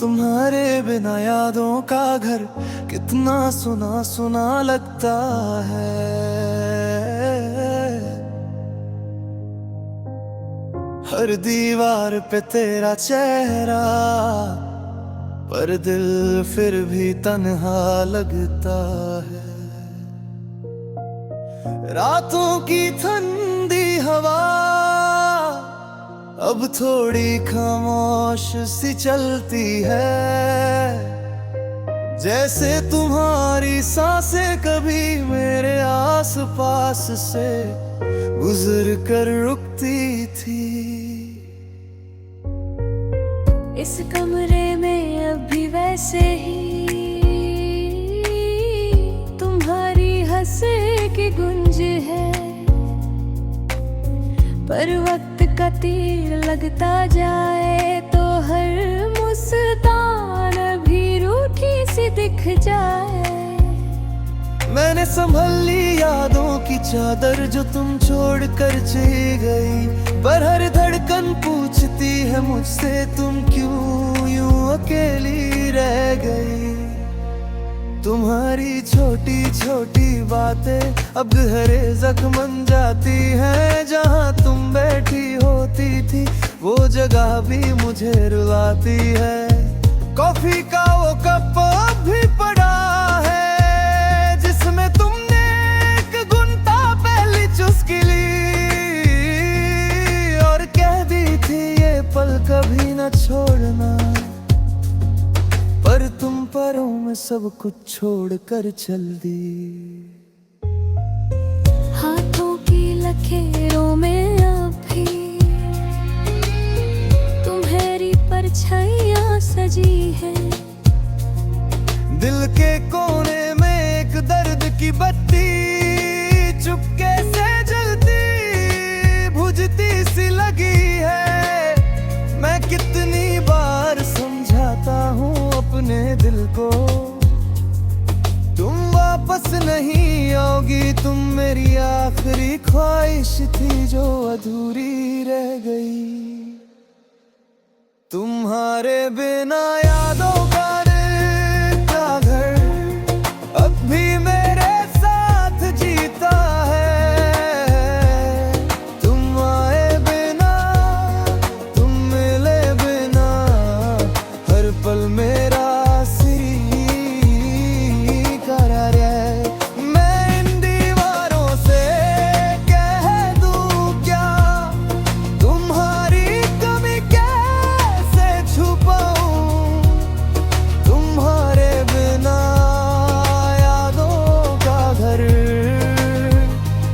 तुम्हारे बिना यादों का घर कितना सुना सुना लगता है। हर दीवार पे तेरा चेहरा, पर दिल फिर भी तन्हा लगता है। रातों की ठंडी हवा अब थोड़ी खामोश सी चलती है, जैसे तुम्हारी सांसें कभी मेरे आसपास से गुजर कर रुकती थी। इस कमरे में अब भी वैसे ही तुम्हारी हंसी की गूंज है, पर वक्त का तीर लगता जाए तो हर मुस्कान भी रूठी सी दिख जाए। मैंने संभल ली यादों की चादर जो तुम छोड़ कर चली गई, पर हर धड़कन पूछती है मुझसे तुम क्यों यूं अकेली रह गई। तुम्हारी छोटी छोटी बातें अब गहरे जख्म बन जाती हैं, जहां तुम बैठी होती थी वो जगह भी मुझे रुलाती है। कॉफी का वो कप अब भी पड़ा है जिसमें तुमने एक गुनता पहली चुस्की ली, और कह दी थी ये पल कभी न छोड़ना, पर तुम परों में सब कुछ छोड़ कर चल दी। हाथों की लकीरों में अब भी तुम्हारी परछाइयां सजी है। दिल के कोने में एक दर्द की बत्ती चुपके से जलती बुझती सी लगी है। मैं कितनी बार समझाता हूँ अपने दिल को, तुम वापस नहीं आओगी, तुम मेरी आखिरी ख्वाहिश थी जो अधूरी रह गई। तुम्हारे बिना यादों का घर अब भी मेरे साथ जीता है। तुम आए बिना, तुम मिले बिना, हर पल मेरा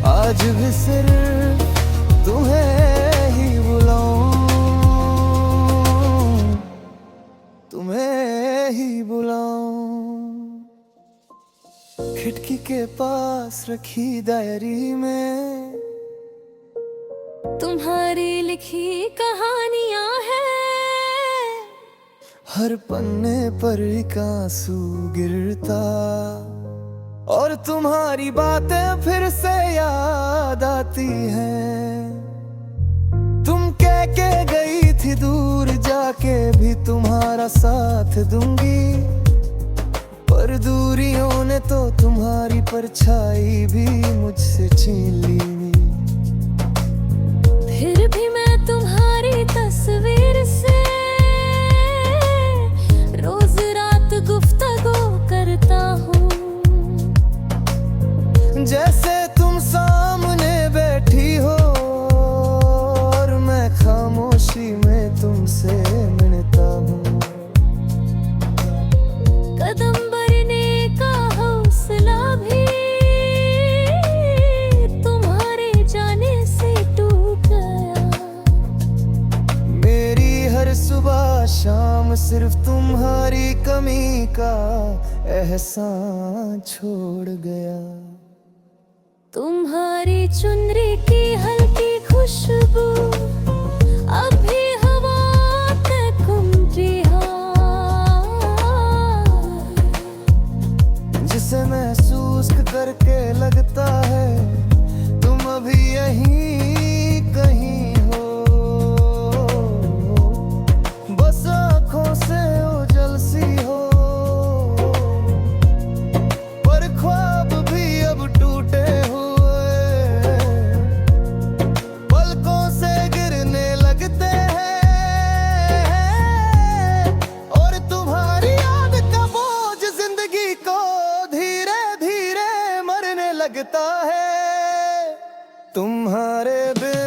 आज भी सिर्फ तुम्हें ही बुलाऊं, तुम्हें ही बुलाऊं। खिड़की के पास रखी डायरी में तुम्हारी लिखी कहानियां हैं, हर पन्ने पर एक आंसू गिरता, और तुम्हारी बातें फिर से याद आती हैं। तुम कह के गई थी दूर जाके भी तुम्हारा साथ दूंगी, पर दूरियों ने तो तुम्हारी परछाई भी मुझसे छीन ली। फिर भी मैं तुम्हारी तस्वीर से रोज रात गुफ्तगू करता हूँ, जैसे तुम सामने बैठी हो और मैं खामोशी में तुमसे मिलता हूँ। कदम भरने का हौसला भी तुम्हारे जाने से टूट गया। मेरी हर सुबह शाम सिर्फ तुम्हारी कमी का एहसान छोड़ गया। तुम्हारी चुनरी की हल्की खुशबू अभी हवा तक घूमती है, जिसे महसूस करके लगता है तुम अभी यहीं कहीं हो। बस आँखों से लगता है तुम्हारे बिन